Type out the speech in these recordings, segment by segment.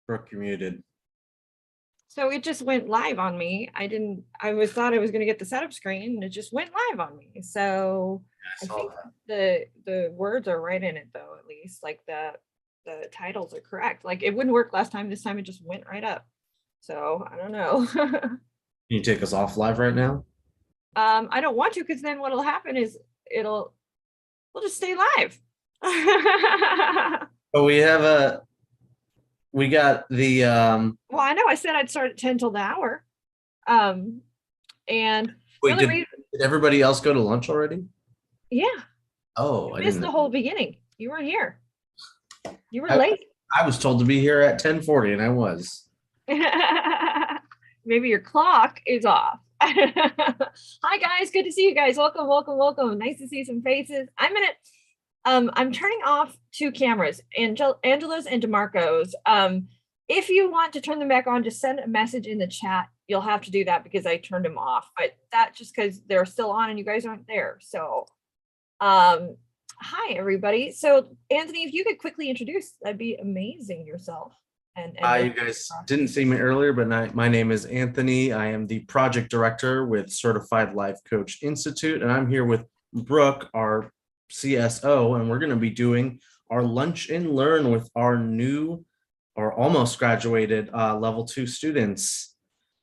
Brooke, you're muted. So it just went live on me. Thought I was going to get the setup screen and it just went live on me. So I think the words are right in it though, at least like the titles are correct. Like it wouldn't work last time. This time it just went right up. So I don't know. Can you take us off live right now? I don't want to, because then what'll happen is we'll just stay live. But we got the Well, I know I said I'd start at 10 till the hour. And wait, did everybody else go to lunch already? Yeah. Oh, I missed the whole beginning. You weren't here. You were late. I was told to be here at 10:40 and I was. Maybe your clock is off. Hi guys, good to see you guys. Welcome, welcome, welcome. Nice to see some faces. I'm turning off two cameras, Angela's and DeMarco's. If you want to turn them back on, just send a message in the chat. You'll have to do that because I turned them off, but that just because they're still on and you guys aren't there. So hi everybody. So Anthony, if you could quickly introduce, that'd be amazing, yourself. And you guys didn't see me earlier, but my name is Anthony. I am the project director with Certified Life Coach Institute, and I'm here with Brooke, our CSO, and we're going to be doing our lunch and learn with our new or almost graduated level 2 students.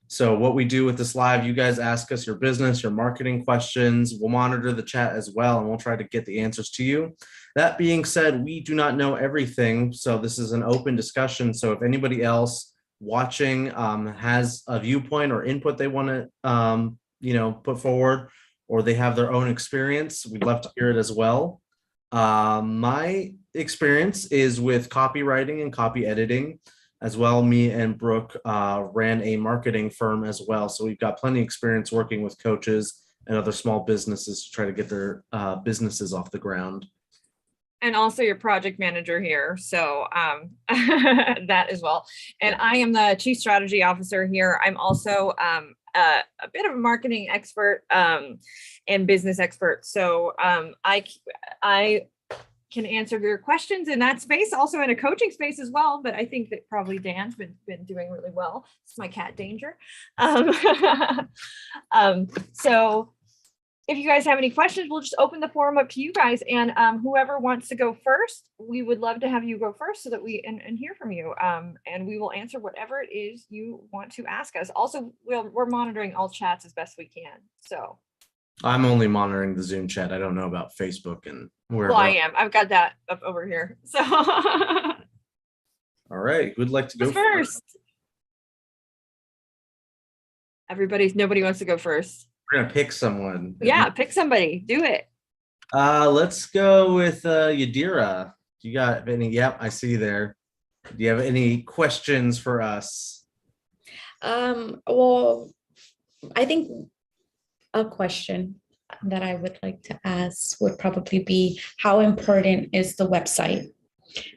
So what we do with this live, you guys ask us your business, your marketing questions. We'll monitor the chat as well, and we'll try to get the answers to you. That being said, we do not know everything, so this is an open discussion. So if anybody else watching has a viewpoint or input they want to put forward, or they have their own experience, we'd love to hear it as well. My experience is with copywriting and copy editing as well. Me and Brooke ran a marketing firm as well, so we've got plenty of experience working with coaches and other small businesses to try to get their businesses off the ground. And also your project manager here, so that as well. And I am the chief strategy officer here. I'm also a bit of a marketing expert and business expert. So I can answer your questions in that space, also in a coaching space as well. But I think that probably Dan's been doing really well. It's my cat Danger. So if you guys have any questions, we'll just open the forum up to you guys, and whoever wants to go first, we would love to have you go first so that we and hear from you, and we will answer whatever it is you want to ask us. Also, we're monitoring all chats as best we can. So I'm only monitoring the Zoom chat. I don't know about Facebook and wherever. Well, I am. I've got that up over here. So all right, who'd like to go first? Nobody wants to go first. We're gonna pick someone. Yeah, pick somebody. Do it. Let's go with Yadira. Do you got any? Yep, I see you there. Do you have any questions for us? Well, I think a question that I would like to ask would probably be, how important is the website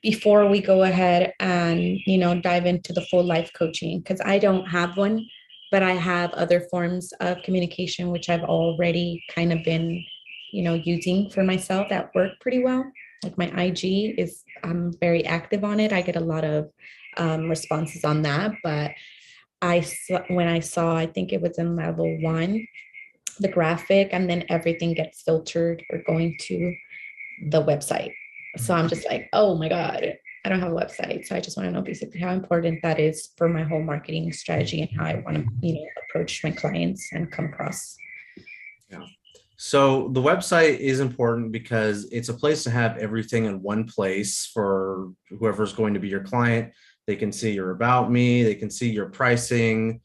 before we go ahead and dive into the full life coaching? Because I don't have one, but I have other forms of communication which I've already kind of been using for myself that work pretty well. Like my IG I'm very active on it. I get a lot of responses on that, but when I saw, I think it was in level 1, the graphic, and then everything gets filtered or going to the website. So I'm just like, oh my God, I don't have a website. So I just want to know basically how important that is for my whole marketing strategy and how I want to, approach my clients and come across. Yeah. So the website is important because it's a place to have everything in one place for whoever's going to be your client. They can see your about me, they can see your pricing.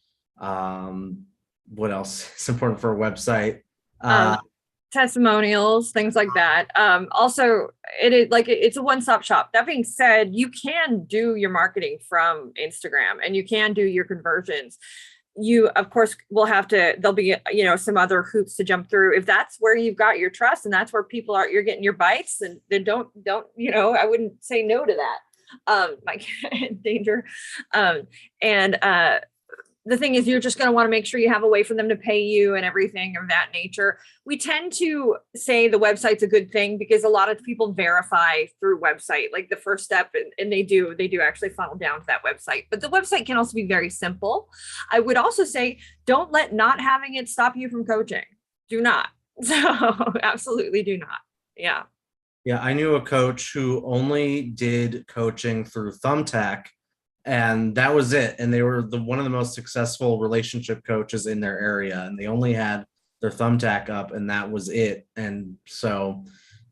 What else is important for a website? Testimonials, things like that. Also, it's a one-stop shop. That being said, you can do your marketing from Instagram and you can do your conversions. You, of course, there'll be, some other hoops to jump through. If that's where you've got your trust and that's where people are, you're getting your bites, and then don't, I wouldn't say no to that. My Danger. the thing is, you're just going to want to make sure you have a way for them to pay you and everything of that nature. We tend to say the website's a good thing because a lot of people verify through website, like the first step, and they do actually funnel down to that website. But the website can also be very simple. I would also say, don't let not having it stop you from coaching. Do not. So absolutely do not. Yeah. Yeah, I knew a coach who only did coaching through Thumbtack, and that was it. And they were one of the most successful relationship coaches in their area, and they only had their Thumbtack up, and that was it. And so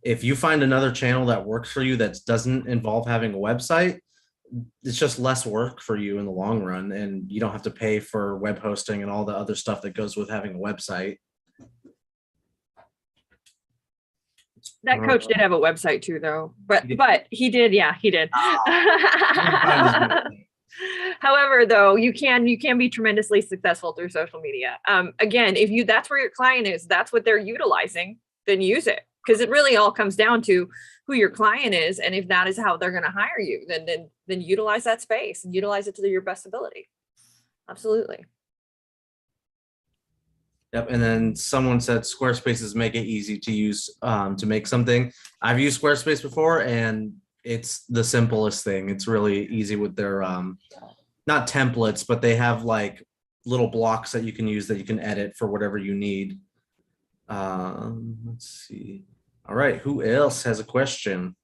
if you find another channel that works for you that doesn't involve having a website, it's just less work for you in the long run, and you don't have to pay for web hosting and all the other stuff that goes with having a website. That coach did have a website too, though, but he did. Yeah, he did. However, though, you can be tremendously successful through social media. Again, if that's where your client is, that's what they're utilizing, then use it, because it really all comes down to who your client is, and if that is how they're going to hire you, then utilize that space and utilize it to your best ability. Absolutely. Yep. And then someone said Squarespaces make it easy to use to make something. I've used Squarespace before, and it's the simplest thing. It's really easy with their not templates, but they have like little blocks that you can use that you can edit for whatever you need. Let's see. All right. Who else has a question?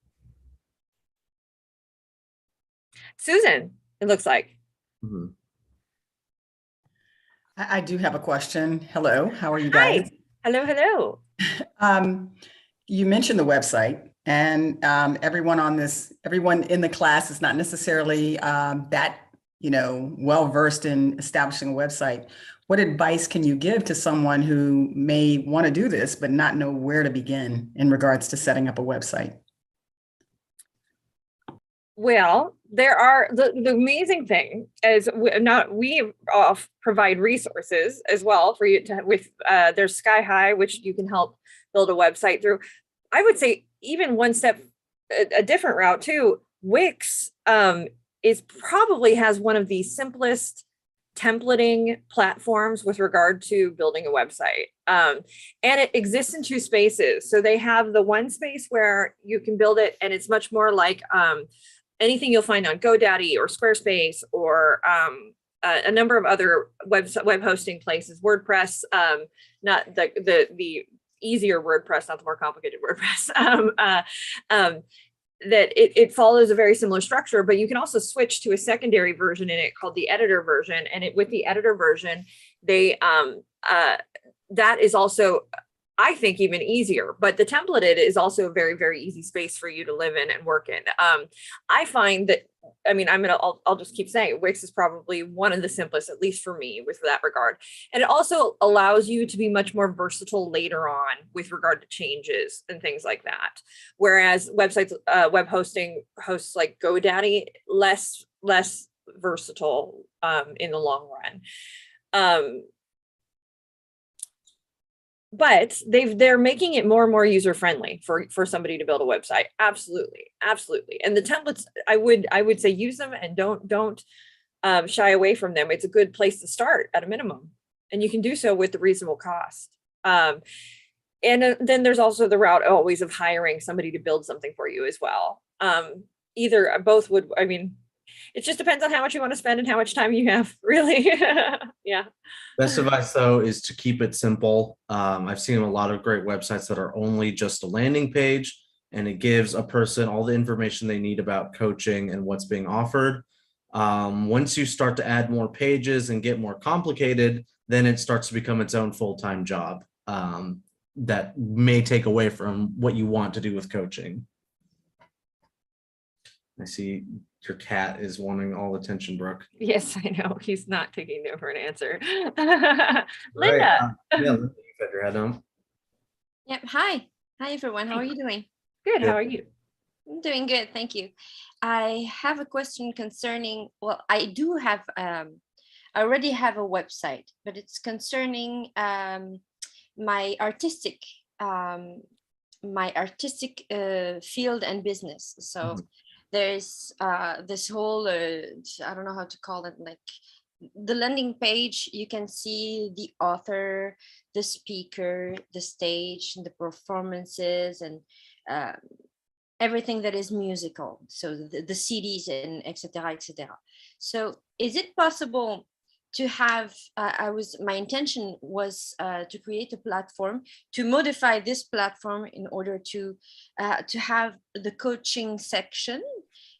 Susan, it looks like. Mm-hmm. I do have a question. Hello, how are you guys? Hi. Hello. You mentioned the website, and everyone in the class is not necessarily that, well-versed in establishing a website. What advice can you give to someone who may want to do this, but not know where to begin in regards to setting up a website? Well, there are the amazing thing is we provide resources as well for you to with there's Sky High, which you can help build a website through. I would say even one step a different route too. Wix is probably has one of the simplest templating platforms with regard to building a website. And it exists in two spaces. So they have the one space where you can build it, and it's much more like anything you'll find on GoDaddy or Squarespace or a number of other web hosting places. WordPress, not the easier WordPress, not the more complicated WordPress. That it follows a very similar structure, but you can also switch to a secondary version in it called the editor version. And with the editor version, they that is also, I think, even easier, but the templated is also a very, very easy space for you to live in and work in. I find that, I'll just keep saying it, Wix is probably one of the simplest, at least for me, with that regard. And it also allows you to be much more versatile later on with regard to changes and things like that. Whereas websites, web hosting hosts like GoDaddy, less versatile in the long run. But they're making it more and more user friendly for somebody to build a website. Absolutely. And the templates, I would say use them, and don't shy away from them. It's a good place to start at a minimum, and you can do so with the reasonable cost. And then there's also the route always of hiring somebody to build something for you as well. Both would. It just depends on how much you want to spend and how much time you have, really. Yeah. Best advice, though, is to keep it simple. I've seen a lot of great websites that are only just a landing page, and it gives a person all the information they need about coaching and what's being offered. Once you start to add more pages and get more complicated, then it starts to become its own full-time job that may take away from what you want to do with coaching. I see your cat is wanting all attention, Brooke. Yes, I know. He's not taking no for an answer. Linda. Right. Linda, you put your head on. Yep. Hi, everyone. How are you doing? Good. How are you? I'm doing good. Thank you. I have a question concerning, I do have, I already have a website, but it's concerning my artistic field and business. So there's this whole, I don't know how to call it, like the landing page, you can see the author, the speaker, the stage, the performances, and everything that is musical. So the CDs and etc. etc. So is it possible to have, my intention was to create a platform, to modify this platform in order to have the coaching section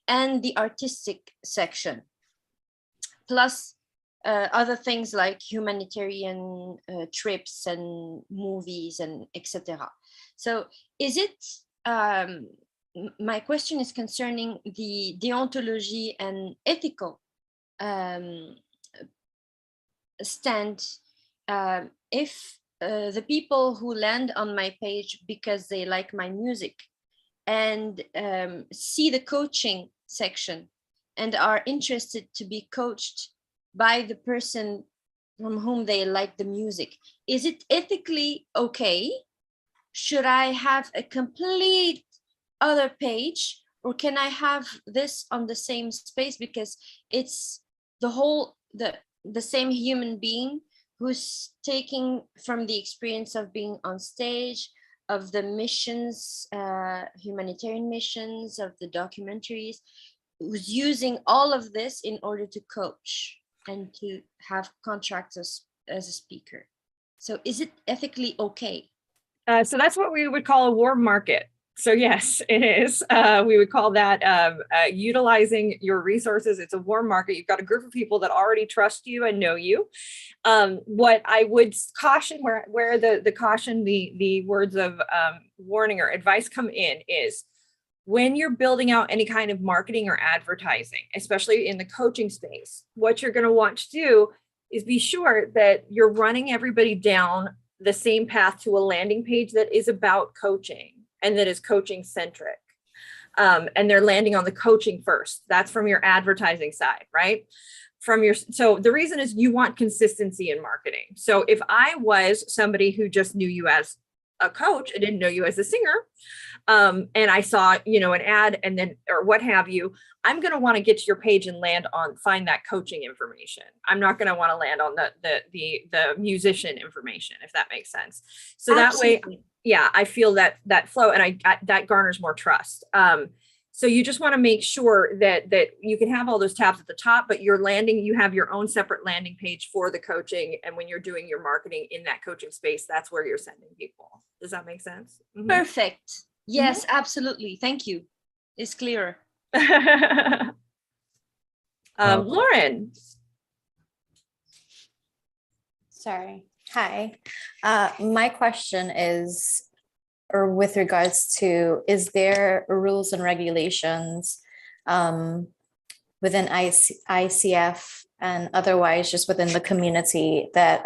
and the artistic section, plus other things like humanitarian trips and movies and etc. So is it, my question is concerning the deontology and ethical stand. If the people who land on my page because they like my music and see the coaching section and are interested to be coached by the person from whom they like the music, is it ethically okay? Should I have a complete other page, or can I have this on the same space because it's the whole, the same human being who's taking from the experience of being on stage, of the missions, humanitarian missions, of the documentaries, who's using all of this in order to coach and to have contracts as a speaker. So is it ethically okay? So that's what we would call a warm market. So yes, it is. We would call that utilizing your resources. It's a warm market. You've got a group of people that already trust you and know you. What I would caution, where the caution, the words of warning or advice come in is when you're building out any kind of marketing or advertising, especially in the coaching space, what you're going to want to do is be sure that you're running everybody down the same path to a landing page that is about coaching and that is coaching centric. And they're landing on the coaching first. That's from your advertising side, right? So the reason is you want consistency in marketing. So if I was somebody who just knew you as a coach and didn't know you as a singer, and I saw, an ad and then, or what have you, I'm going to want to get to your page and find that coaching information. I'm not going to want to land on the musician information, if that makes sense. So Absolutely. That way, yeah, I feel that flow, and that garners more trust. So you just want to make sure that you can have all those tabs at the top, but you have your own separate landing page for the coaching. And when you're doing your marketing in that coaching space, that's where you're sending people. Does that make sense? Mm-hmm. Perfect. Yes, absolutely. Thank you. It's clearer. Lauren. Sorry. Hi. My question is, or with regards to, is there rules and regulations within ICF and otherwise just within the community that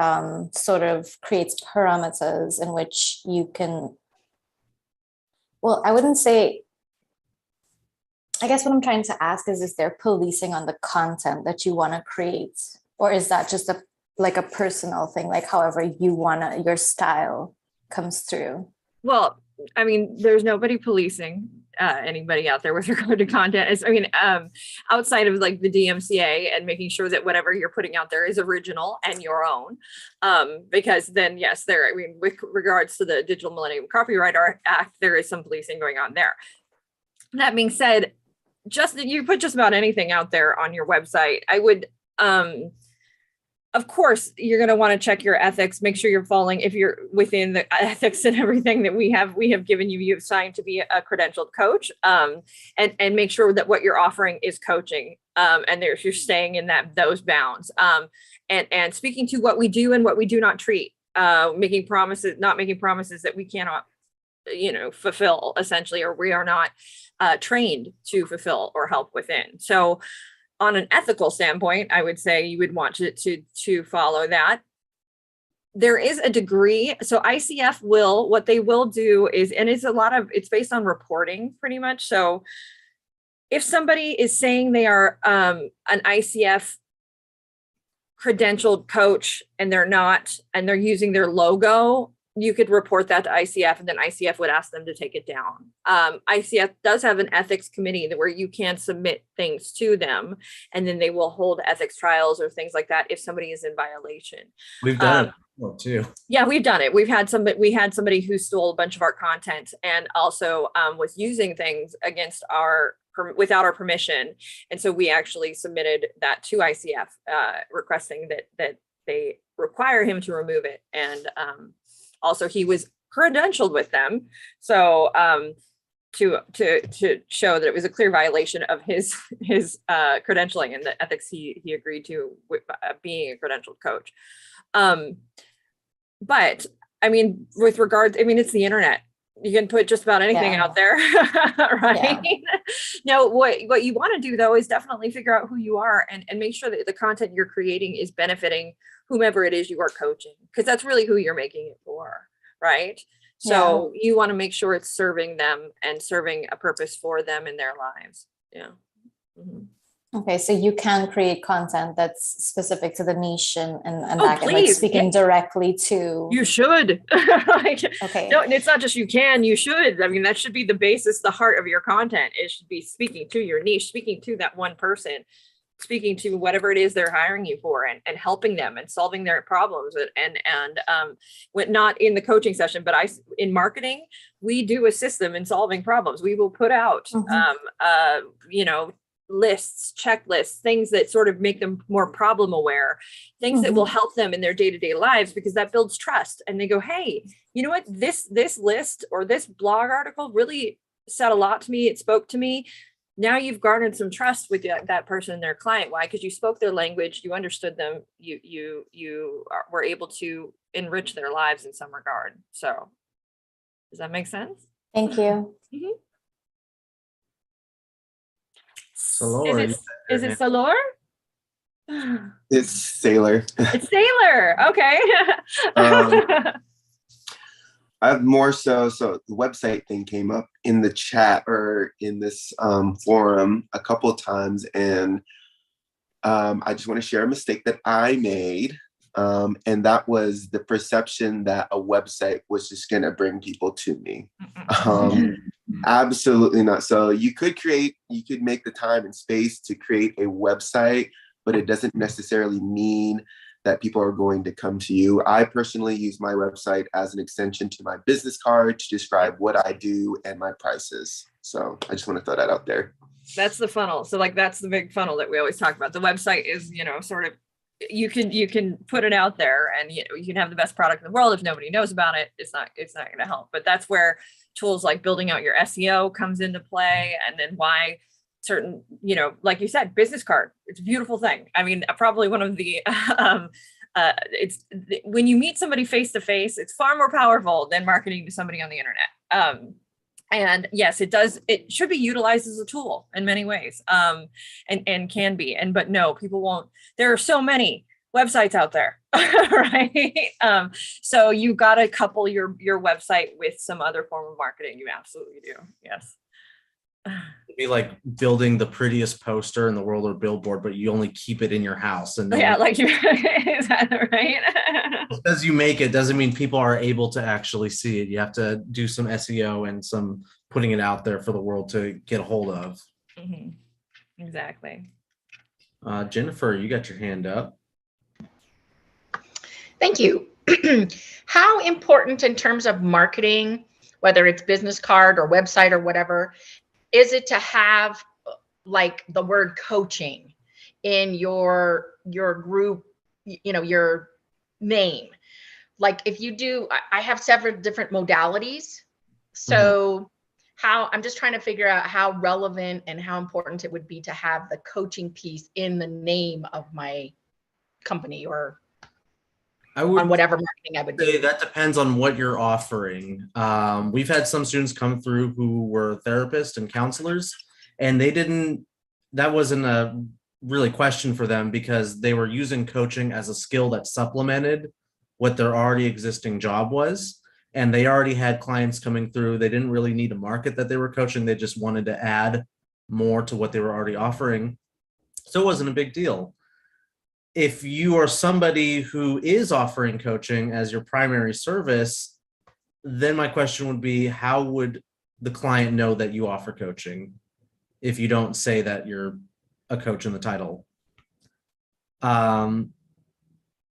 sort of creates parameters in which you can, well, I wouldn't say, I guess what I'm trying to ask is there policing on the content that you want to create? Or is that just a personal thing, like however you want to, your style comes through? Well, I mean, there's nobody policing anybody out there with regard to content. Outside of like the DMCA and making sure that whatever you're putting out there is original and your own. Because then, yes, with regards to the Digital Millennium Copyright Act, there is some policing going on there. That being said, you put just about anything out there on your website. I would, of course, you're going to want to check your ethics, make sure you're following, if you're within the ethics and everything that we have given you, you've signed to be a credentialed coach, and make sure that what you're offering is coaching, and if you're staying in those bounds, and speaking to what we do and what we do not treat, not making promises that we cannot, fulfill essentially, or we are not trained to fulfill or help within. So on an ethical standpoint, I would say you would want to follow that. There is a degree. So ICF what they will do is, and it's based on reporting pretty much. So if somebody is saying they are an ICF credentialed coach and they're not, and they're using their logo you could report that to ICF, and then ICF would ask them to take it down. ICF does have an ethics committee where you can submit things to them, and then they will hold ethics trials or things like that if somebody is in violation. We've done it before too. Yeah, we've done it. We had somebody who stole a bunch of our content and also was using things against without our permission. And so we actually submitted that to ICF, requesting that they require him to remove it. And also he was credentialed with them. So to show that it was a clear violation of his credentialing and the ethics he agreed to with, being a credentialed coach. But I mean, with regards, I mean, it's the internet. You can put just about anything out there, right? Yeah. Now, what you want to do though is definitely figure out who you are and make sure that the content you're creating is benefiting whomever it is you are coaching, because that's really who you're making it for, right? So you want to make sure it's serving them and serving a purpose for them in their lives. Yeah. Mm-hmm. Okay, so you can create content that's specific to the niche and Oh, that, like please. speaking directly to. You should. Like, okay. No, and it's not just you can, you should. I mean, that should be the basis, the heart of your content. It should be speaking to your niche, speaking to that one person, speaking to whatever it is they're hiring you for, and helping them and solving their problems. And not in the coaching session, but in marketing, we do assist them in solving problems. We will put out, lists, checklists, things that sort of make them more problem aware, things that will help them in their day-to-day lives, because that builds trust. And they go, hey, you know what, this list or this blog article really said a lot to me. It spoke to me. Now you've garnered some trust with that person and their client. Why? Because you spoke their language, you understood them, you were able to enrich their lives in some regard. So does that make sense? Thank you. Mm-hmm. Salor, is it Salor? It's Sailor. It's Sailor. Okay. I have more so the website thing came up in the chat or in this forum a couple of times, and I just want to share a mistake that I made, and that was the perception that a website was just going to bring people to me. Absolutely not. So you could make the time and space to create a website, but it doesn't necessarily mean that people are going to come to you. I personally use my website as an extension to my business card to describe what I do and my prices. So I just want to throw that out there. That's the funnel. So like, that's the big funnel that we always talk about. The website is, sort of, you can put it out there, and you can have the best product in the world. If nobody knows about it, it's not going to help. But that's where tools like building out your SEO comes into play. And then why certain, like you said, business card, it's a beautiful thing. I mean, probably one of the, when you meet somebody face to face, it's far more powerful than marketing to somebody on the internet. And yes, it should be utilized as a tool in many ways, and can be, but no, people won't. There are so many websites out there, right? So you got to couple your website with some other form of marketing. You absolutely do. Yes. It'd be like building the prettiest poster in the world or billboard, but you only keep it in your house. And yeah, like is that right? Because you make it doesn't mean people are able to actually see it. You have to do some SEO and some putting it out there for the world to get a hold of. Mm-hmm. Exactly. Jennifer, you got your hand up. Thank you. How important in terms of marketing, whether it's business card or website or whatever, is it to have like the word coaching in your group, your name? Like if you do, I have several different modalities. So I'm just trying to figure out how relevant and how important it would be to have the coaching piece in the name of my company or on whatever marketing I would do. That depends on what you're offering. We've had some students come through who were therapists and counselors, and that wasn't a really question for them because they were using coaching as a skill that supplemented what their already existing job was. And they already had clients coming through. They didn't really need to market that they were coaching. They just wanted to add more to what they were already offering. So it wasn't a big deal. If you are somebody who is offering coaching as your primary service, then my question would be, how would the client know that you offer coaching if you don't say that you're a coach in the title?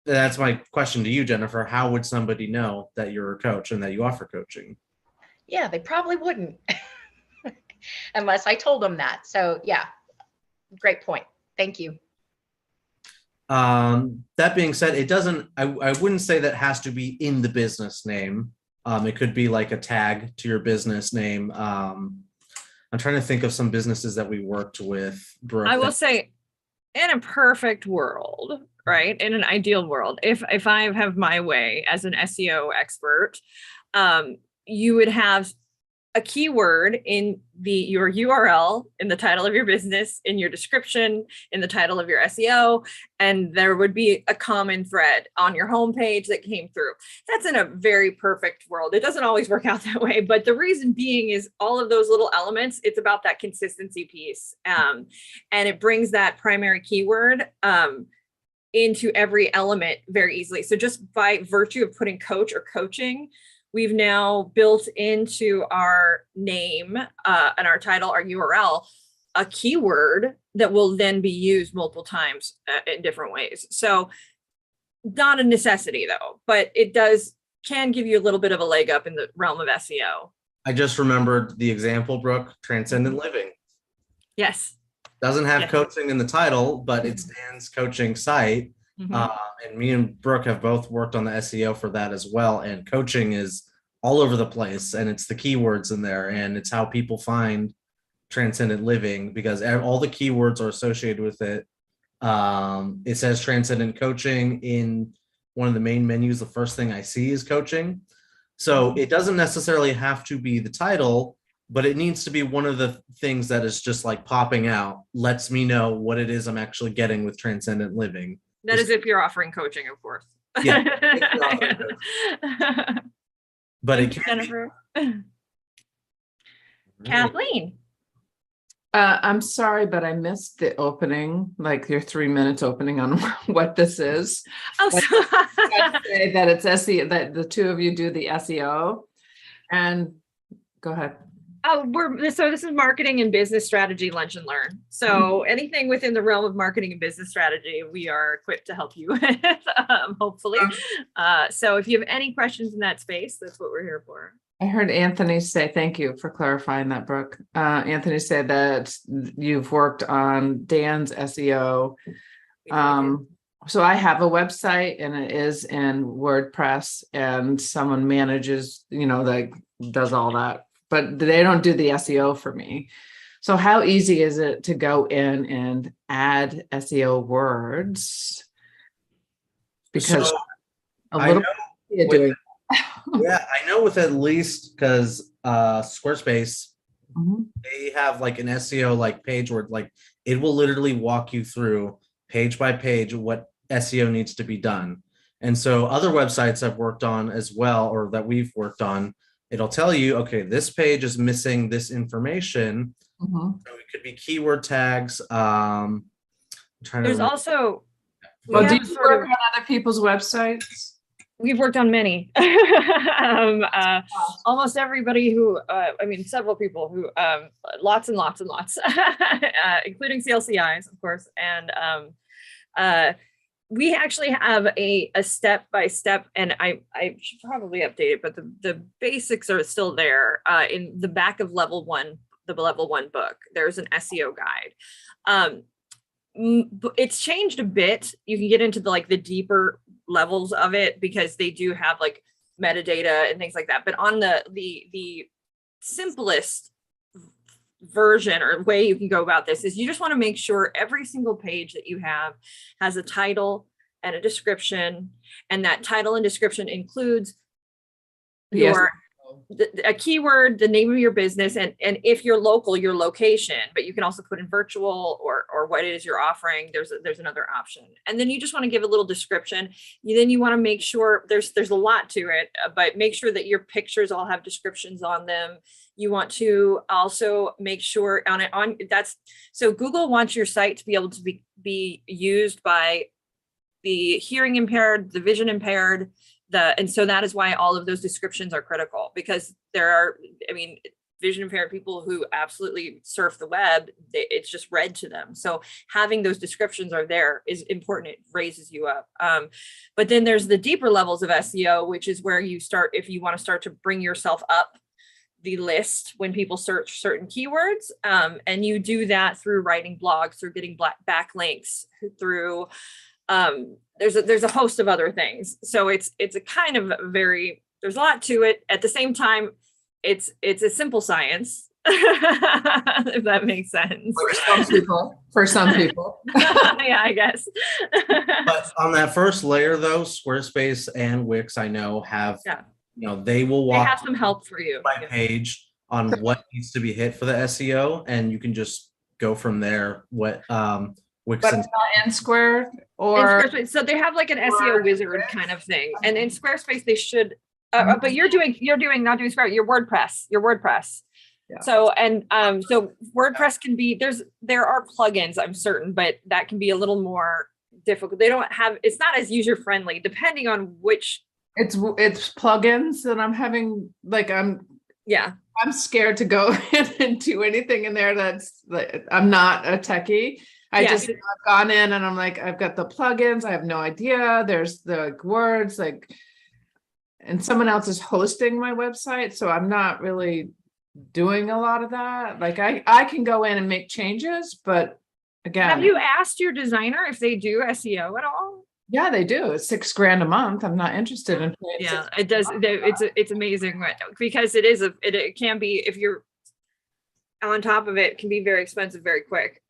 That's my question to you, Jennifer. How would somebody know that you're a coach and that you offer coaching? Yeah, they probably wouldn't unless I told them that. So yeah, great point. Thank you. That being said, it doesn't, I wouldn't say that has to be in the business name. It could be like a tag to your business name. I'm trying to think of some businesses that we worked with, Brooke. I will say, in a perfect world, right? In an ideal world, if I have my way as an SEO expert, you would have a keyword in your URL, in the title of your business, in your description, in the title of your SEO, and there would be a common thread on your homepage that came through. That's in a very perfect world. It doesn't always work out that way, but the reason being is all of those little elements, it's about that consistency piece. And it brings that primary keyword into every element very easily. So just by virtue of putting coach or coaching, we've now built into our name and our title, our URL, a keyword that will then be used multiple times in different ways. So not a necessity though, but it can give you a little bit of a leg up in the realm of SEO. I just remembered the example, Brooke, Transcendent Living. Yes. Doesn't have Yes. coaching in the title, but it's Dan's coaching site. And me and Brooke have both worked on the SEO for that as well. And coaching is all over the place, and it's the keywords in there, and it's how people find Transcendent Living because all the keywords are associated with it. It says Transcendent Coaching in one of the main menus. The first thing I see is coaching. So it doesn't necessarily have to be the title, but it needs to be one of the things that is just like popping out, lets me know what it is I'm actually getting with Transcendent Living. That is if you're offering coaching, of course. Yeah. But it can Jennifer. Kathleen. I'm sorry, but I missed the opening, like your 3 minutes opening on what this is. Oh, Say that it's SEO, that the two of you do the SEO. And go ahead. So this is marketing and business strategy lunch and learn. So anything within the realm of marketing and business strategy, we are equipped to help you with, hopefully. So if you have any questions in that space, that's what we're here for. I heard Anthony say, thank you for clarifying that, Brooke. Anthony said that you've worked on Dan's SEO. So I have a website and it is in WordPress and someone manages, like does all that, but they don't do the SEO for me. So how easy is it to go in and add SEO words? Because yeah, I know with at least because Squarespace, they have like an SEO like page where like it will literally walk you through page by page what SEO needs to be done. And so other websites I've worked on as well, or that we've worked on, it'll tell you, okay, this page is missing this information. So it could be keyword tags. There's also. Well, do you work on other people's websites? We've worked on many. Almost everybody who, several people who, lots and lots and lots, including CLCIs, of course. And we actually have a step-by-step, and I should probably update it, but the basics are still there in the back of level one, the level one book. There's an SEO guide. It's changed a bit. You can get into the deeper levels of it because they do have like metadata and things like that. But on the simplest version or way you can go about this is you just want to make sure every single page that you have has a title and a description, and that title and description includes a keyword, the name of your business, and if you're local, your location, but you can also put in virtual or what it is you're offering. There's another option. And then you just want to give a little description. Then you want to make sure there's a lot to it, but make sure that your pictures all have descriptions on them. You want to also make sure so Google wants your site to be able to be used by the hearing impaired, the vision impaired, And so that is why all of those descriptions are critical, because there are, I mean, vision impaired people who absolutely surf the web, it's just read to them. So having those descriptions are there is important. It raises you up. But then there's the deeper levels of SEO, which is where you start, if you want to start to bring yourself up the list when people search certain keywords. And you do that through writing blogs, through getting backlinks, through there's a host of other things. So it's a kind of there's a lot to it. At the same time, it's a simple science, if that makes sense. For some people. Yeah, I guess. But on that first layer though, Squarespace and Wix, I know have, they will They walk have some help for you. by page on what needs to be hit for the SEO, and you can just go from there. What Wix But and it's not in Square or So they have like an SEO wizard kind of thing, and in Squarespace they should. But you're not doing Square. You're WordPress. Yeah. So so WordPress can be there are plugins, I'm certain, but that can be a little more difficult. It's not as user friendly depending on which. it's plugins that I'm having, like I'm scared to go in and do anything in there that's like, I'm not a techie. I've gone in and I'm like, I've got the plugins. I have no idea. There's the words like, and someone else is hosting my website. So I'm not really doing a lot of that. Like I can go in and make changes, but again. Have you asked your designer if they do SEO at all? Yeah, they do. It's $6,000 a month. I'm not interested in. Yeah, it does. It's amazing because it can be, if you're on top of it, can be very expensive very quick.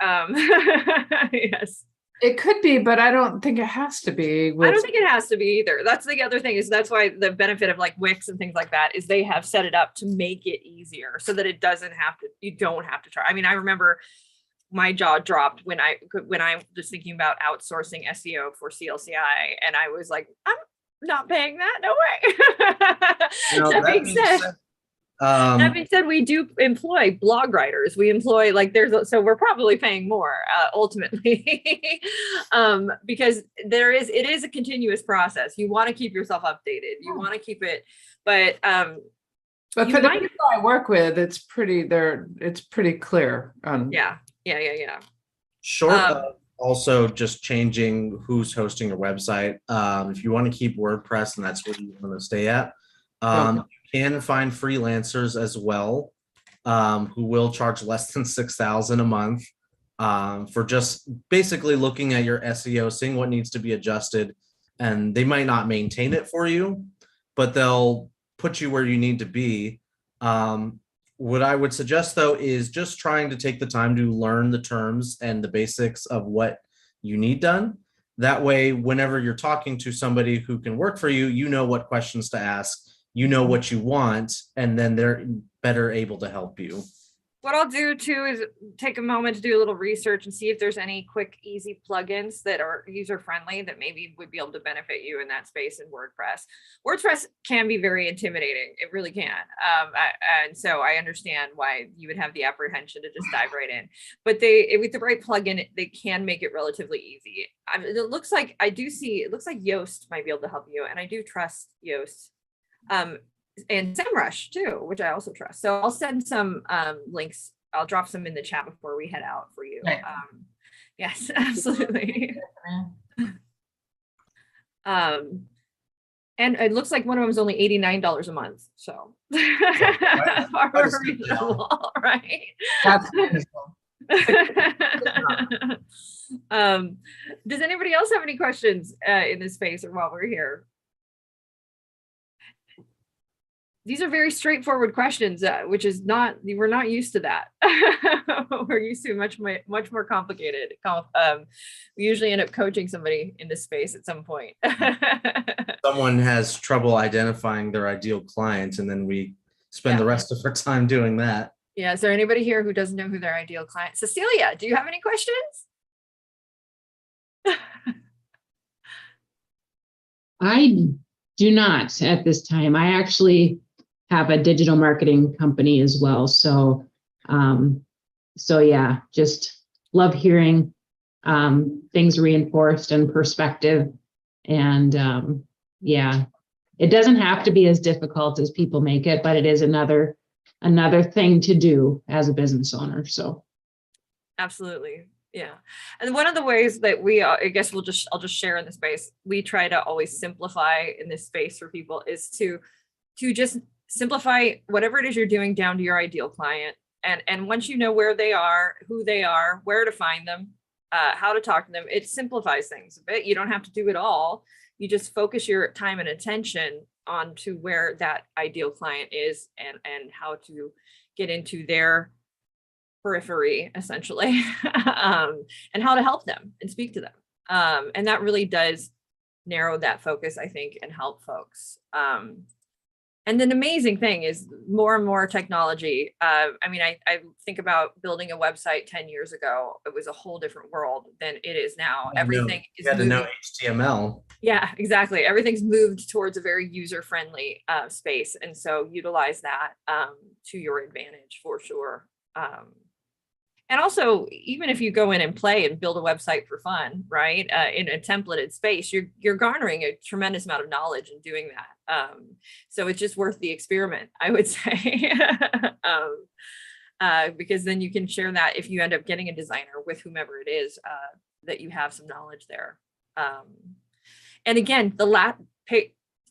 Yes. It could be, but I don't think it has to be. I don't think it has to be either. That's the other thing, is that's why the benefit of like Wix and things like that is they have set it up to make it easier so that you don't have to try. I mean, I remember my jaw dropped when I was thinking about outsourcing SEO for CLCI, and I was like, I'm not paying that. No way. That being said, we do employ blog writers. We employ so we're probably paying more ultimately, because it is a continuous process. You want to keep yourself updated. You want to keep it, but for the people I work with, it's pretty clear. Yeah. Short of also just changing who's hosting your website. If you want to keep WordPress and that's where you want to stay at, you can find freelancers as well, who will charge less than $6,000 a month for just basically looking at your SEO, seeing what needs to be adjusted, and they might not maintain it for you, but they'll put you where you need to be. What I would suggest though is just trying to take the time to learn the terms and the basics of what you need done. That way, whenever you're talking to somebody who can work for you, you know what questions to ask, you know what you want, and then they're better able to help you. What I'll do too is take a moment to do a little research and see if there's any quick, easy plugins that are user-friendly that maybe would be able to benefit you in that space in WordPress. WordPress can be very intimidating. It really can. And so I understand why you would have the apprehension to just dive right in. But with the right plugin, they can make it relatively easy. It looks like Yoast might be able to help you, and I do trust Yoast. And SEMrush too, which I also trust. So I'll send some links. I'll drop some in the chat before we head out for you. Right. Yes, absolutely. And it looks like one of them is only $89 a month. So far reasonable, right? That's reasonable. Does anybody else have any questions in this space or while we're here? These are very straightforward questions, which is we're not used to that. We're used to much more complicated. We usually end up coaching somebody in this space at some point. Someone has trouble identifying their ideal client, and then we spend the rest of our time doing that. Yeah. Is there anybody here who doesn't know who their ideal client? Cecilia, do you have any questions? I do not at this time. I actually have a digital marketing company as well. So yeah, just love hearing things reinforced and perspective. And yeah, it doesn't have to be as difficult as people make it, but it is another thing to do as a business owner. So. Absolutely. Yeah. And one of the ways that I guess I'll just share in the space, we try to always simplify in this space for people is to just simplify whatever it is you're doing down to your ideal client. And once you know where they are, who they are, where to find them, how to talk to them, it simplifies things a bit. You don't have to do it all. You just focus your time and attention onto where that ideal client is and how to get into their periphery, essentially, and how to help them and speak to them. And that really does narrow that focus, I think, and help folks. And an amazing thing is more and more technology. I mean, I think about building a website 10 years ago. It was a whole different world than it is now. Everything is you had to know moving. HTML. Yeah, exactly. Everything's moved towards a very user-friendly space. And so utilize that to your advantage for sure. And also, even if you go in and play and build a website for fun, right, in a templated space, you're garnering a tremendous amount of knowledge in doing that. So it's just worth the experiment, I would say, because then you can share that if you end up getting a designer with whomever it is, that you have some knowledge there. And again, the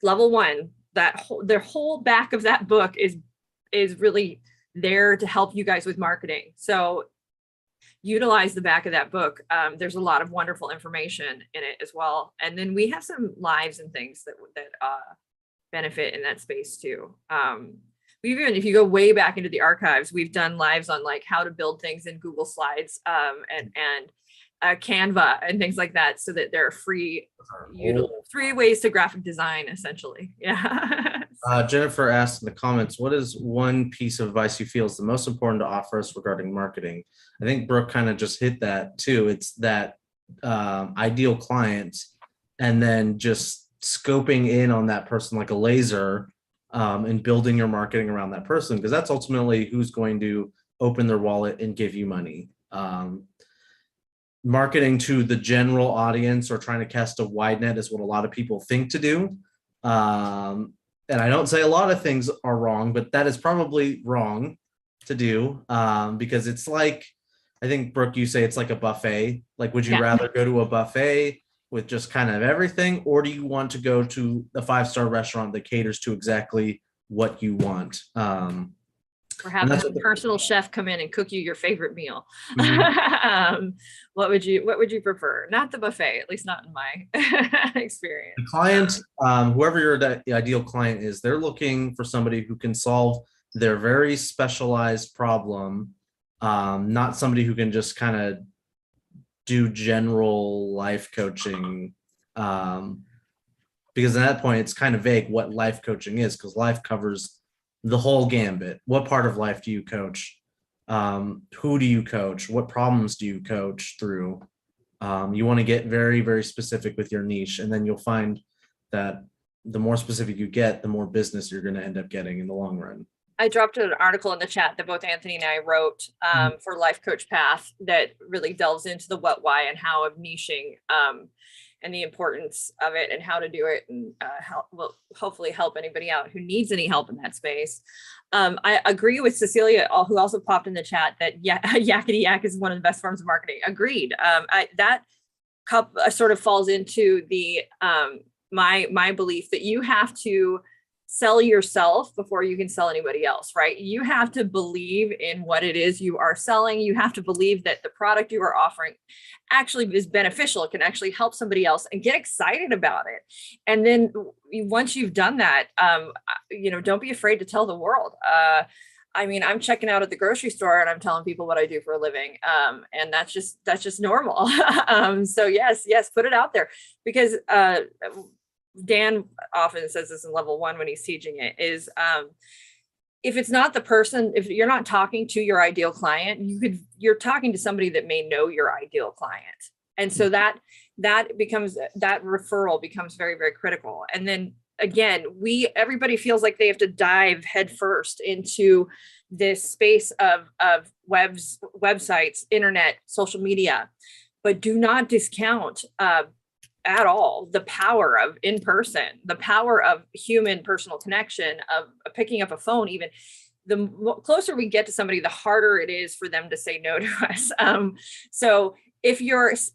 level one, the whole back of that book is really there to help you guys with marketing. So utilize the back of that book. There's a lot of wonderful information in it as well. And then we have some lives and things that benefit in that space too. Even if you go way back into the archives, we've done lives on like how to build things in Google Slides and Canva and things like that, so that they're free. Three ways to graphic design, essentially. Yeah. Jennifer asked in the comments, what is one piece of advice you feel is the most important to offer us regarding marketing? I think Brooke kind of just hit that too. It's that ideal client, and then just scoping in on that person like a laser, and building your marketing around that person, because that's ultimately who's going to open their wallet and give you money. Marketing to the general audience or trying to cast a wide net is what a lot of people think to do. And I don't say a lot of things are wrong, but that is probably wrong to do, because it's like, I think, Brooke, you say it's like a buffet. Like, would you rather go to a buffet with just kind of everything, or do you want to go to a 5-star restaurant that caters to exactly what you want? Or have a personal chef come in and cook you your favorite meal. Mm-hmm. What would you prefer? Not the buffet, at least not in my experience. The client, whoever your ideal client is, they're looking for somebody who can solve their very specialized problem, not somebody who can just kind of do general life coaching, because at that point it's kind of vague what life coaching is, because life covers the whole gambit. What part of life do you coach? Who do you coach? What problems do you coach through? You want to get very, very specific with your niche, and then you'll find that the more specific you get, the more business you're going to end up getting in the long run. I dropped an article in the chat that both Anthony and I wrote for Life Coach Path that really delves into the what, why, and how of niching, and the importance of it and how to do it, and will hopefully help anybody out who needs any help in that space. I agree with Cecilia, who also popped in the chat, that yakety yak is one of the best forms of marketing. Agreed. That sort of falls into the my belief that you have to sell yourself before you can sell anybody else, right? You have to believe in what it is you are selling. You have to believe that the product you are offering actually is beneficial. It can actually help somebody else, and get excited about it. And then once you've done that, don't be afraid to tell the world. I mean, I'm checking out at the grocery store and I'm telling people what I do for a living. And that's just normal. So yes, put it out there, because Dan often says this in level 1 when he's teaching it, is if it's not the person, if you're not talking to your ideal client, you're talking to somebody that may know your ideal client. And so that referral becomes very, very critical. And then again, everybody feels like they have to dive headfirst into this space of websites, internet, social media, but do not discount at all the power of in person, the power of human personal connection, of picking up a phone. Even the closer we get to somebody, the harder it is for them to say no to us. So if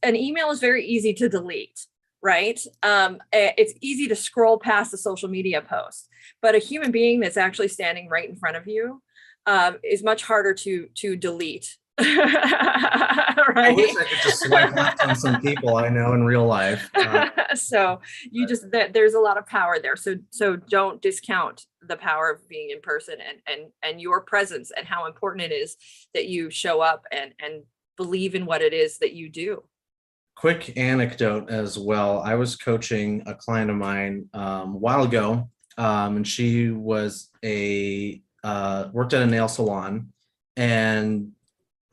an email is very easy to delete, right? It's easy to scroll past a social media post, but a human being that's actually standing right in front of you is much harder to delete. I Right? wish I could just swipe left on some people I know in real life. So you just there's a lot of power there. So don't discount the power of being in person and your presence and how important it is that you show up and believe in what it is that you do. Quick anecdote as well. I was coaching a client of mine a while ago, and she was worked at a nail salon, and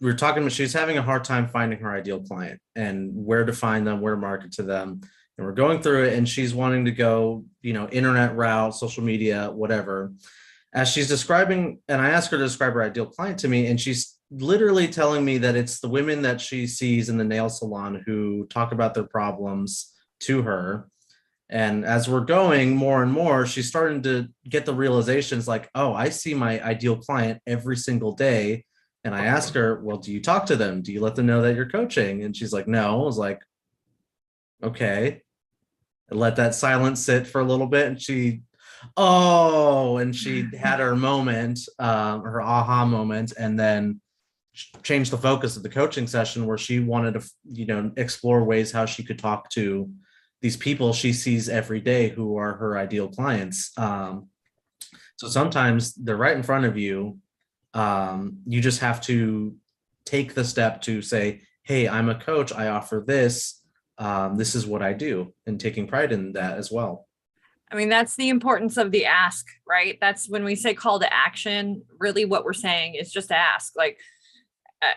we were talking, she was having a hard time finding her ideal client and where to find them, where to market to them. And we're going through it, and she's wanting to go, internet route, social media, whatever. As she's describing, and I asked her to describe her ideal client to me, and she's literally telling me that it's the women that she sees in the nail salon who talk about their problems to her. And as we're going more and more, she's starting to get the realizations like, oh, I see my ideal client every single day. And I asked her, well, do you talk to them? Do you let them know that you're coaching? And she's like, no. I was like, okay. I let that silence sit for a little bit. And she had her moment, her aha moment, and then changed the focus of the coaching session where she wanted to, explore ways how she could talk to these people she sees every day who are her ideal clients. So sometimes they're right in front of you. You just have to take the step to say, hey, I'm a coach, I offer this, this is what I do, and taking pride in that as well. I mean, that's the importance of the ask, right? That's when we say call to action, really what we're saying is just ask. Like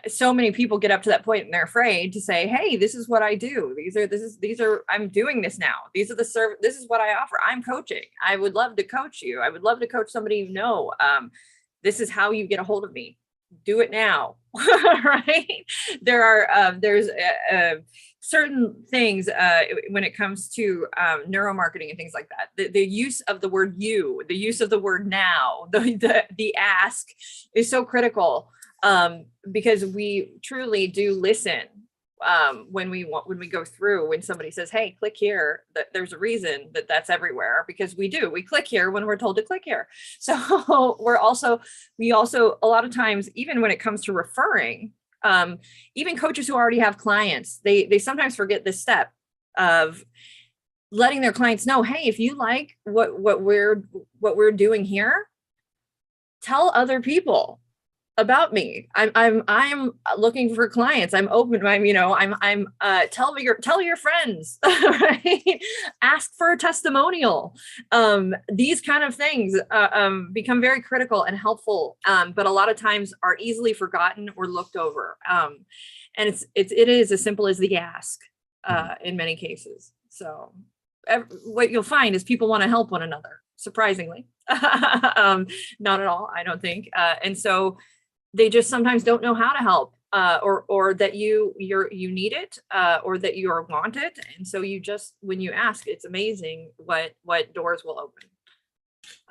so many people get up to that point and they're afraid to say, hey, this is what I do. I'm doing this now. This is what I offer. I'm coaching. I would love to coach you. I would love to coach somebody you know. This is how you get a hold of me. Do it now, right? There's certain things when it comes to neuromarketing and things like that. The use of the word you, the use of the word now, the ask is so critical because we truly do listen when we go through, when somebody says, hey, click here, that there's a reason that's everywhere, because we click here when we're told to click here. So we also a lot of times, even when it comes to referring, even coaches who already have clients, they sometimes forget this step of letting their clients know, hey, if you like what we're doing here, tell other people about me. I'm looking for clients. I'm open. Tell your friends, right? Ask for a testimonial. These kind of things become very critical and helpful, but a lot of times are easily forgotten or looked over. And it is as simple as the ask in many cases. So what you'll find is people want to help one another, surprisingly. Not at all, I don't think. And so they just sometimes don't know how to help, or that you need it, or that you are wanted. And so when you ask, it's amazing what doors will open.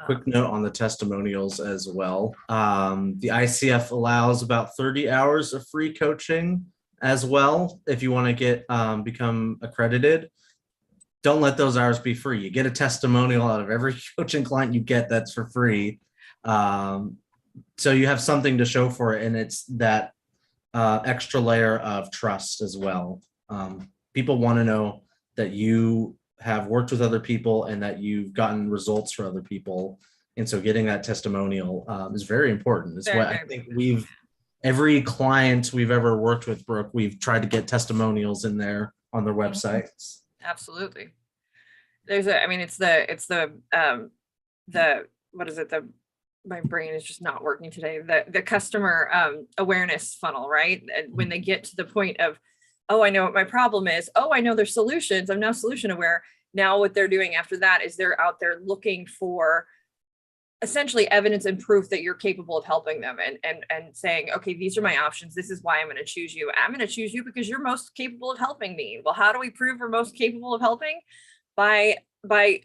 Quick note on the testimonials as well. The ICF allows about 30 hours of free coaching as well. If you want to get become accredited, don't let those hours be free. You get a testimonial out of every coaching client you get that's for free. So you have something to show for it, and it's that extra layer of trust as well. People want to know that you have worked with other people and that you've gotten results for other people, and so getting that testimonial is very important. It's what I think every client we've ever worked with, Brooke, we've tried to get testimonials in there on their websites. Absolutely. My brain is just not working today. The customer awareness funnel, right? And when they get to the point of, oh, I know what my problem is. Oh, I know their solutions. I'm now solution aware. Now what they're doing after that is they're out there looking for essentially evidence and proof that you're capable of helping them, and saying, okay, these are my options. This is why I'm going to choose you. I'm going to choose you because you're most capable of helping me. Well, how do we prove we're most capable of helping? By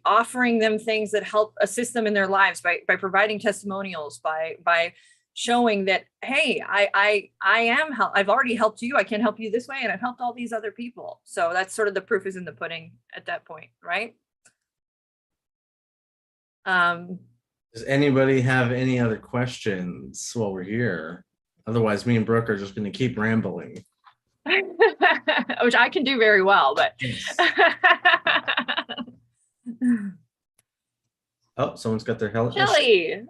offering them things that help assist them in their lives, by providing testimonials, by showing that, hey, I am help. I've already helped you. I can help you this way, and I've helped all these other people. So that's sort of the proof is in the pudding at that point, right? Does anybody have any other questions while we're here? Otherwise, me and Brooke are just going to keep rambling. Which I can do very well, but. Oh, someone's got their hell. Shelly.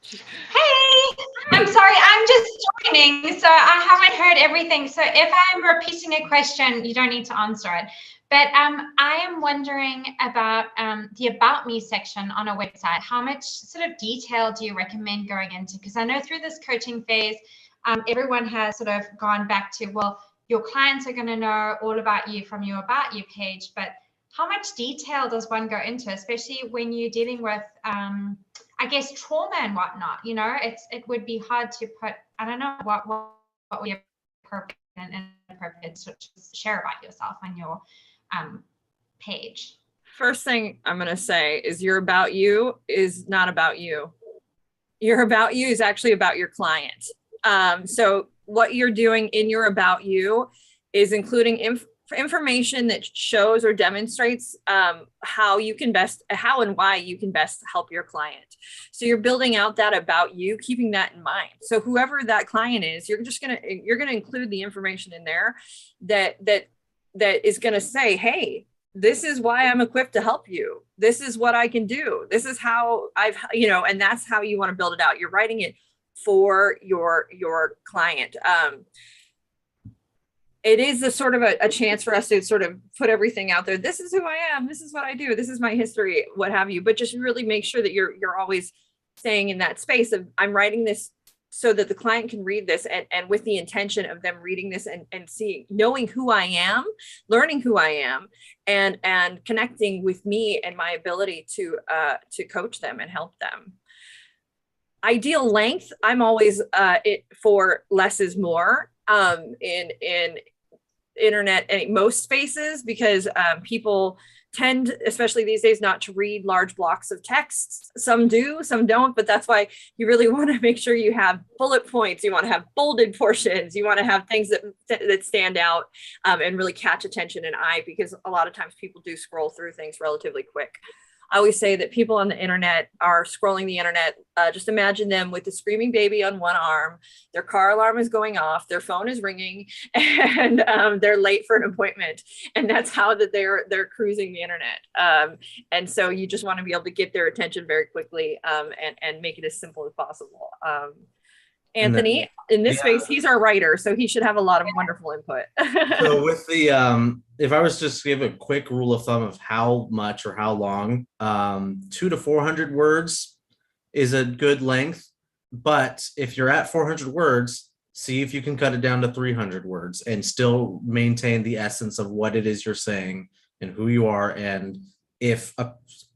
Hey, I'm sorry, I'm just joining, so I haven't heard everything. So if I'm repeating a question, you don't need to answer it. But I am wondering about the About Me section on a website. How much sort of detail do you recommend going into? Because I know through this coaching phase, everyone has sort of gone back to, well, your clients are going to know all about you from your About You page, but how much detail does one go into, especially when you're dealing with, I guess, trauma and whatnot? You know, it would be hard to put, I don't know, what would be appropriate and inappropriate to share about yourself on your page. First thing I'm going to say is your About You is not about you. Your About You is actually about your client. So what you're doing in your About You is including information that shows or demonstrates how and why you can best help your client. So you're building out that About You, keeping that in mind. So whoever that client is, you're gonna include the information in there that is going to say, hey, this is why I'm equipped to help you. This is what I can do. This is how and that's how you want to build it out. You're writing it for your client. It is a sort of a chance for us to sort of put everything out there. This is who I am. This is what I do. This is my history, what have you. But just really make sure that you're always staying in that space of, I'm writing this so that the client can read this and with the intention of them reading this and seeing, knowing who I am, learning who I am, and connecting with me and my ability to coach them and help them. Ideal length, I'm always for less is more in internet and most spaces, because people tend, especially these days, not to read large blocks of text. Some do, some don't, but that's why you really want to make sure you have bullet points. You want to have bolded portions. You want to have things that stand out and really catch attention and eye, because a lot of times people do scroll through things relatively quick. I always say that people on the internet are scrolling the internet. Just imagine them with a screaming baby on one arm, their car alarm is going off, their phone is ringing, and they're late for an appointment. And that's how that they're cruising the internet. And so you just want to be able to get their attention very quickly and make it as simple as possible. Anthony, in this space, he's our writer, so he should have a lot of wonderful input. So with the, if I was just to give a quick rule of thumb of how much or how long, 200 to 400 words is a good length. But if you're at 400 words, see if you can cut it down to 300 words and still maintain the essence of what it is you're saying and who you are. And if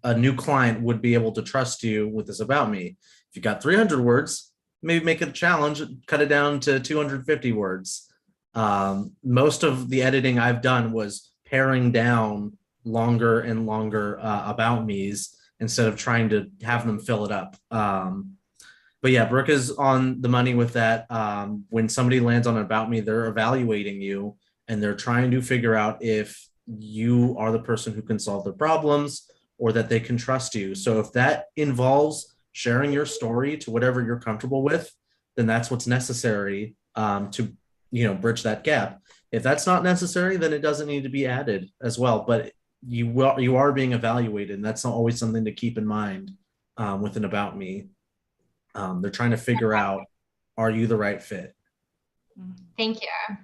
a new client would be able to trust you with this About Me. If you got 300 words, maybe make it a challenge, cut it down to 250 words. Most of the editing I've done was paring down longer and longer About Me's instead of trying to have them fill it up. But yeah, Brooke is on the money with that. When somebody lands on About Me, they're evaluating you and they're trying to figure out if you are the person who can solve their problems or that they can trust you. So if that involves sharing your story to whatever you're comfortable with, then that's what's necessary to bridge that gap. If that's not necessary, then it doesn't need to be added as well. But you are being evaluated, and that's always something to keep in mind with an About Me. They're trying to figure out, are you the right fit? Thank you.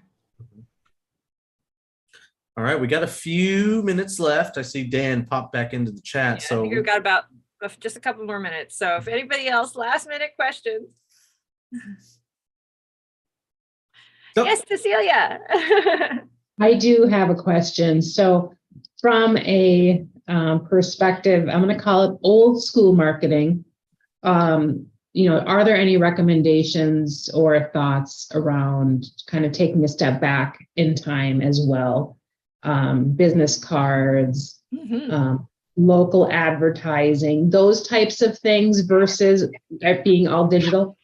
All right, we got a few minutes left. I see Dan pop back into the chat. Yeah, so I think we've got about just a couple more minutes. So if anybody else, last minute questions. Yes, Cecilia. I do have a question. So from a perspective, I'm going to call it old school marketing. Are there any recommendations or thoughts around kind of taking a step back in time as well? Business cards, local advertising, those types of things versus being all digital?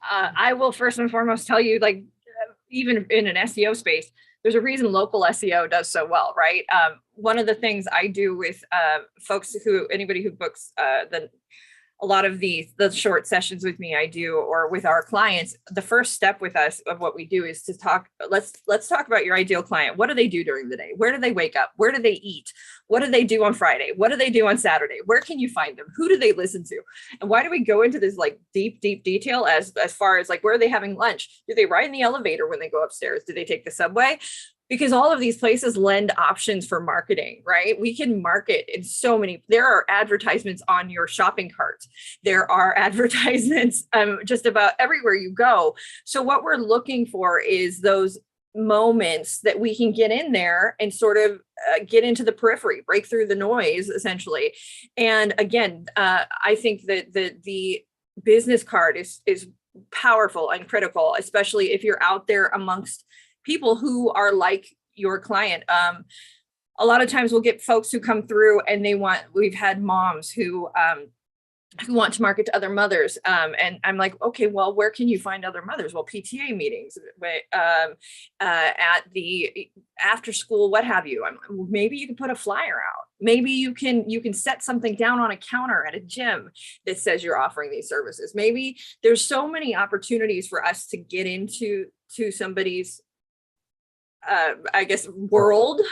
I will first and foremost tell you, like, even in an SEO space, there's a reason local SEO does so well, right? One of the things I do with folks anybody who books a lot of the short sessions with me, I do, or with our clients, the first step with us of what we do is to talk, let's talk about your ideal client. What do they do during the day? Where do they wake up? Where do they eat? What do they do on Friday? What do they do on Saturday? Where can you find them? Who do they listen to? And why do we go into this like deep detail as far as like, where are they having lunch? Do they ride in the elevator when they go upstairs? Do they take the subway? Because all of these places lend options for marketing, right? We can market in so many, there are advertisements on your shopping cart. There are advertisements just about everywhere you go. So what we're looking for is those moments that we can get in there and sort of get into the periphery, break through the noise, essentially. And again, I think that the business card is powerful and critical, especially if you're out there amongst people who are like your client. A lot of times we'll get folks who come through and we've had moms who want to market to other mothers. And I'm like, okay, well, where can you find other mothers? Well, PTA meetings, at the after school, what have you. Maybe you can put a flyer out. Maybe you can set something down on a counter at a gym that says you're offering these services. Maybe there's so many opportunities for us to get into somebody's I guess world.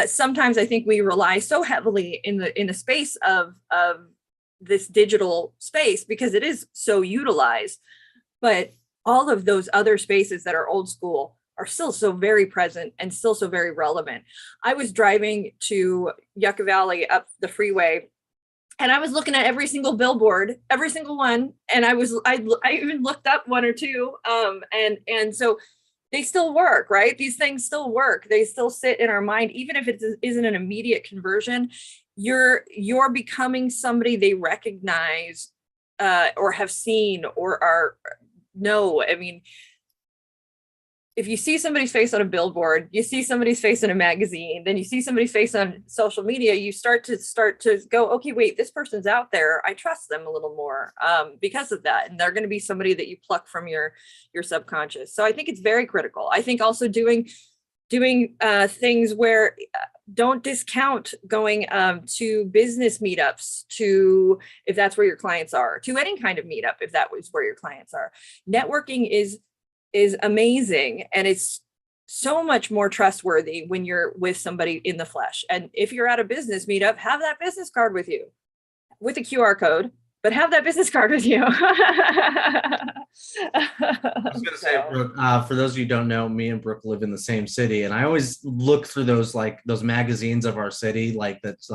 Sometimes I think we rely so heavily in the space of this digital space because it is so utilized, but all of those other spaces that are old school are still so very present and still so very relevant. I was driving to Yucca Valley up the freeway and I was looking at every single billboard, every single one. And I even looked up one or two. And so they still work, right? These things still work. They still sit in our mind, even if it isn't an immediate conversion. You're becoming somebody they recognize or have seen or know. I mean, if you see somebody's face on a billboard, you see somebody's face in a magazine, then you see somebody's face on social media, you start to go, okay, wait, this person's out there. I trust them a little more because of that. And they're going to be somebody that you pluck from your subconscious. So I think it's very critical. I think also doing things where don't discount going to business meetups, to if that's where your clients are, to any kind of meetup if that was where your clients are. Networking is amazing, and it's so much more trustworthy when you're with somebody in the flesh. And if you're at a business meetup, have that business card with you with a QR code, but have that business card with you. I was going to say, Brooke, for those of you who don't know, me and Brooke live in the same city, and I always look through those magazines of our city, that's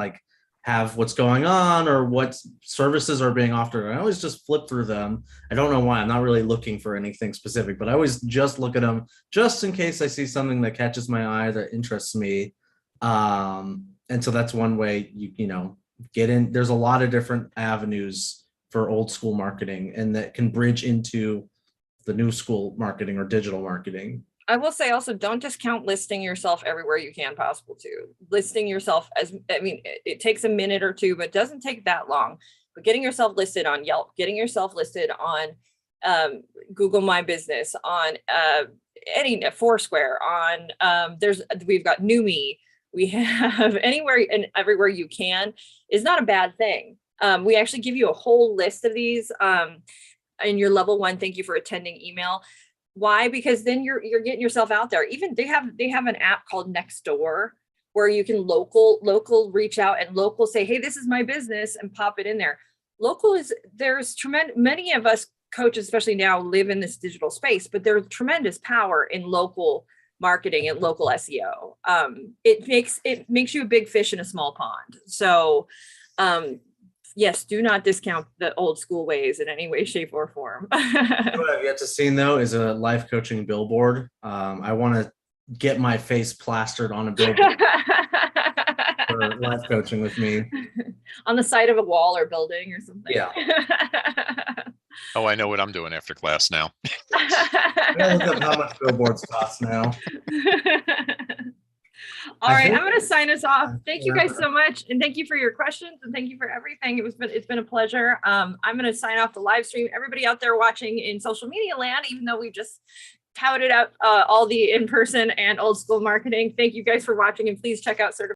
have what's going on or what services are being offered. I always just flip through them. I don't know why. I'm not really looking for anything specific, but I always just look at them just in case I see something that catches my eye that interests me. And so that's one way you get in. There's a lot of different avenues for old school marketing, and that can bridge into the new school marketing or digital marketing. I will say also, don't discount listing yourself everywhere you can possible to. Listing yourself it takes a minute or two, but it doesn't take that long. But getting yourself listed on Yelp, getting yourself listed on Google My Business, on any Foursquare, on we've got Numi, we have anywhere and everywhere you can is not a bad thing. We actually give you a whole list of these in your level 1 thank you for attending email. Why? Because then you're getting yourself out there. Even they have an app called Nextdoor where you can local reach out and local say, hey, this is my business, and pop it in there. There's tremendous, many of us coaches, especially now, live in this digital space, but there's tremendous power in local marketing and local SEO. It makes you a big fish in a small pond. So yes, do not discount the old school ways in any way, shape, or form. What I've yet to see, though, is a life coaching billboard. I want to get my face plastered on a billboard. for life coaching with me. On the side of a wall or building or something. Yeah. Oh, I know what I'm doing after class now. I gotta look up how much billboards cost now. All I right, think- I'm going to sign us off. Thank you Yeah. guys so much, and thank you for your questions, and thank you for everything. It's been a pleasure. I'm going to sign off the live stream. Everybody out there watching in social media land, even though we just touted out all the in-person and old school marketing. Thank you guys for watching, and please check out Certified